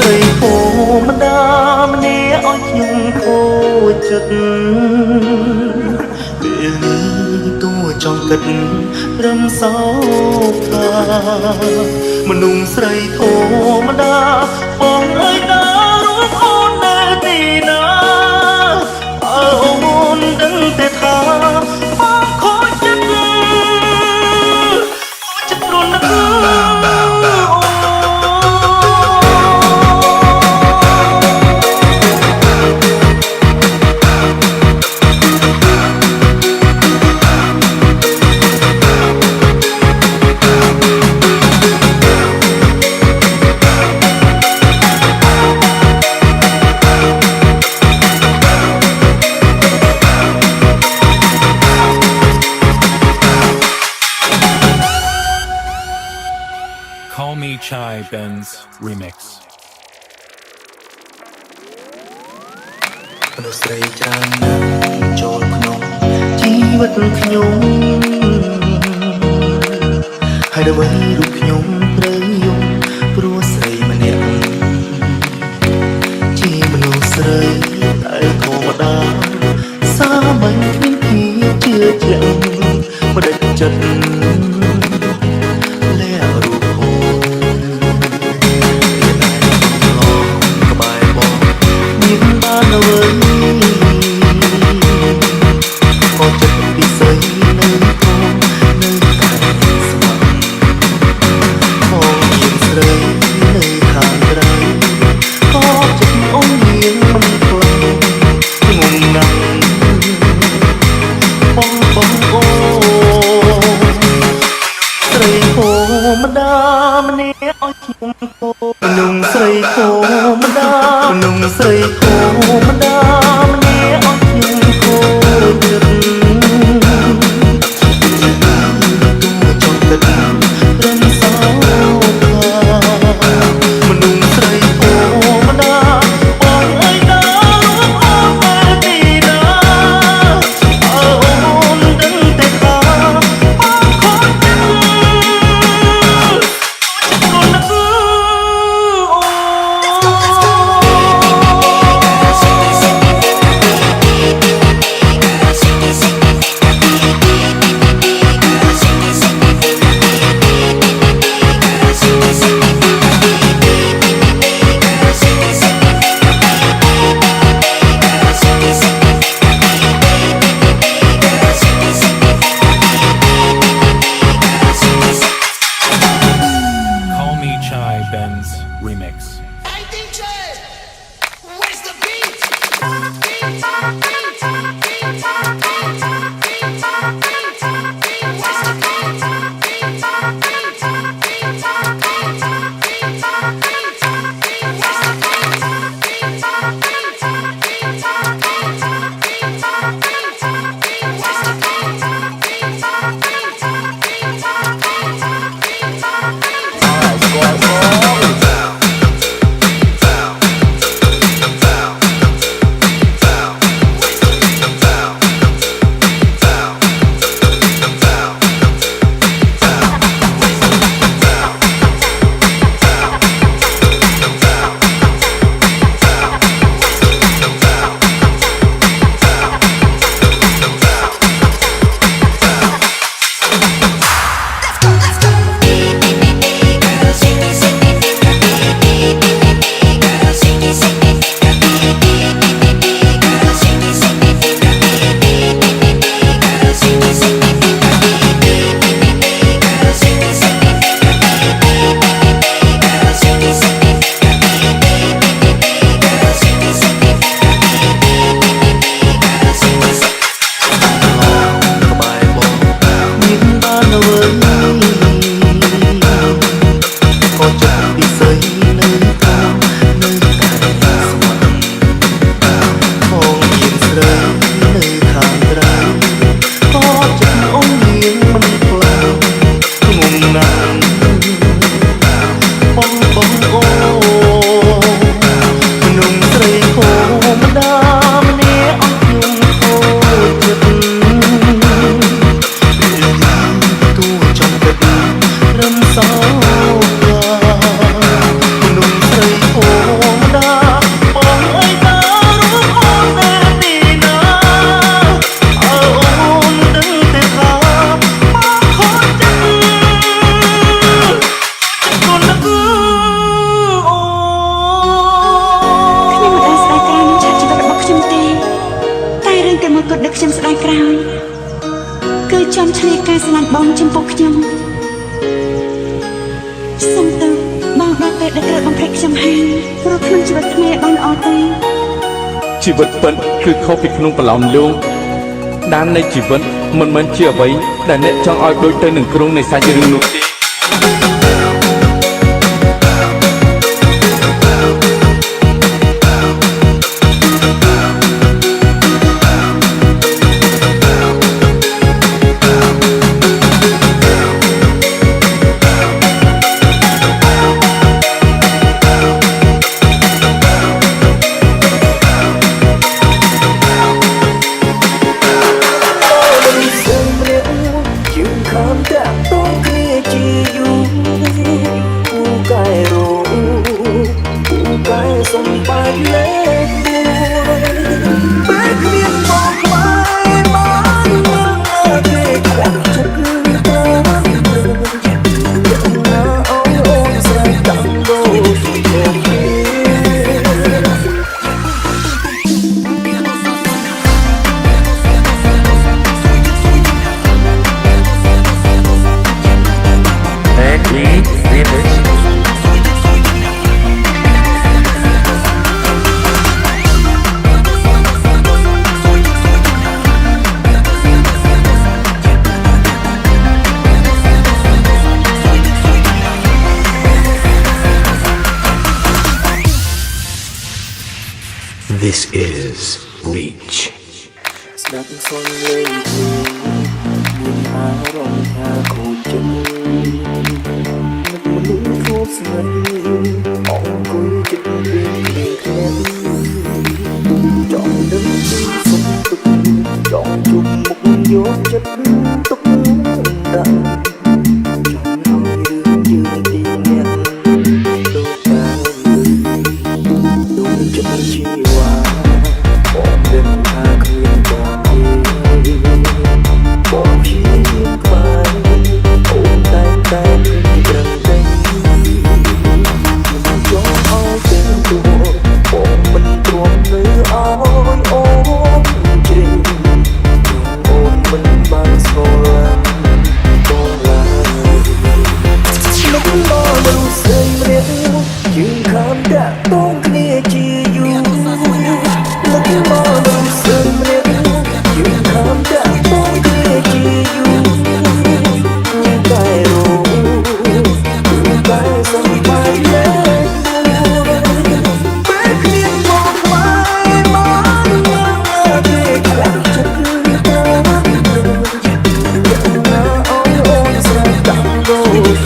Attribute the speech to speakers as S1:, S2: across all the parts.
S1: រីធម្មតាម្នាក់ឲ្យខ្ញុំខូចចិត្តពេលនេះតួចង់គិតរំសោកថាមនុស្សស្រីធម្មតាបងអើយណារួមអូននៅទីណាអើអូនដឹងតែថាបងខូចចិត្តព្រោះនឹក
S2: Call Me Chai Benz Remix
S1: មនុស្សស្រីច្រើនណាស់ចូលក្នុងជីវិតខ្ញុំហើយដើម្បីរូបខ្ញុំត្រូវយំព្រោះស្រីម្នាក់ជាមនុស្សស្រីតែធម្មតាសាមញ្ញគ្មានភាពជឿជាក់មិនដេចចិត្តលែរូបហូរក្បែរបងមានបានអ្វីក៏ចិត្តពិសេសនៅគោនៅតែស្មោះបងជាស្រីនៅខាងក្រៅក៏ចិត្តអូនមានមិនគន់ងងណាស់បងអូស្រីធម្មតាម្នាក់ឲ្យខ្ញុំគោមនុស្សស្រីធម្មតាមនុស្សស្រីធម្មតាម្នាក់ឲ្យខ្ញុំគោចិត្តចង់ទឹករំសោកមនុស្សស្រីធម្មតាបងអើយណារួមអូននៅទីណាអើអូនដឹងតែថាបងខូចចិត្តព្រោះនឹកអូ
S2: Call Me Chai Benz Remix
S3: Hey DJ, where's the beat? Beat, beat, beat, where's the beat?
S4: ត់ដឹកខ្ញុំស្ដាយក្រោយគឺចំឆ្លៀតការស្រឡាញ់បងចំពោះខ្ញុំសុំទៅបងដល់ពេលដែលត្រូវបំភ្លេចខ្ញុំហើយព្រោះក្នុងជីវិតថ្មីបងល្អទេ
S5: ជីវិតពិតគឺខុសពីក្នុងប្រឡោមលោកដាននៃជីវិតមិនមែនជាអ្វីដែលអ្នកចង់ឲ្យដូចទៅនឹងគ្រោងនៃសាច់រឿងនោះទេ
S1: This is Reach
S6: ស្ដាប់សំឡេងមានអារម្មណ៍ថាខូចចិត្តនឹកមនុស្សគប់ស្នេហ៍អង្គុយចិត្តពីគ្នាចង់ដឹងពីសុខទុក្ខចង់ជួបមុខយកចិត្តទុកដាក់ចង់ឲ្យរឿងយើងទីអ្នកដូចតែដូចចិត្តជីវ៉ាបងដឹងថាគ្មានបងទេបងជាក្បែរអូនតែប្រឹងតែចង់ឲ្យទាំងទូបងមិនទ្រាំនៅឲ្យអូនជ្រេងអូនមិនបានស្គាល់បងឡើយលោកមកមនុស្សស្រីម្នាក់យើងខានដាក់តងគ្នាជាយូរលោកមកមនុស្សស្រីម្នាក់យើងខានដាក់តងគ្នាជាយូរតែរតែសំបាយលែងពេលគ្នាមកខ្វាយមកទេខ្លាំងចិត្តទៅណាអូនស្រីតាមដូច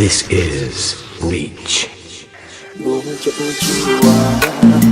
S6: This is Reach បងចិត្តជីវ៉ា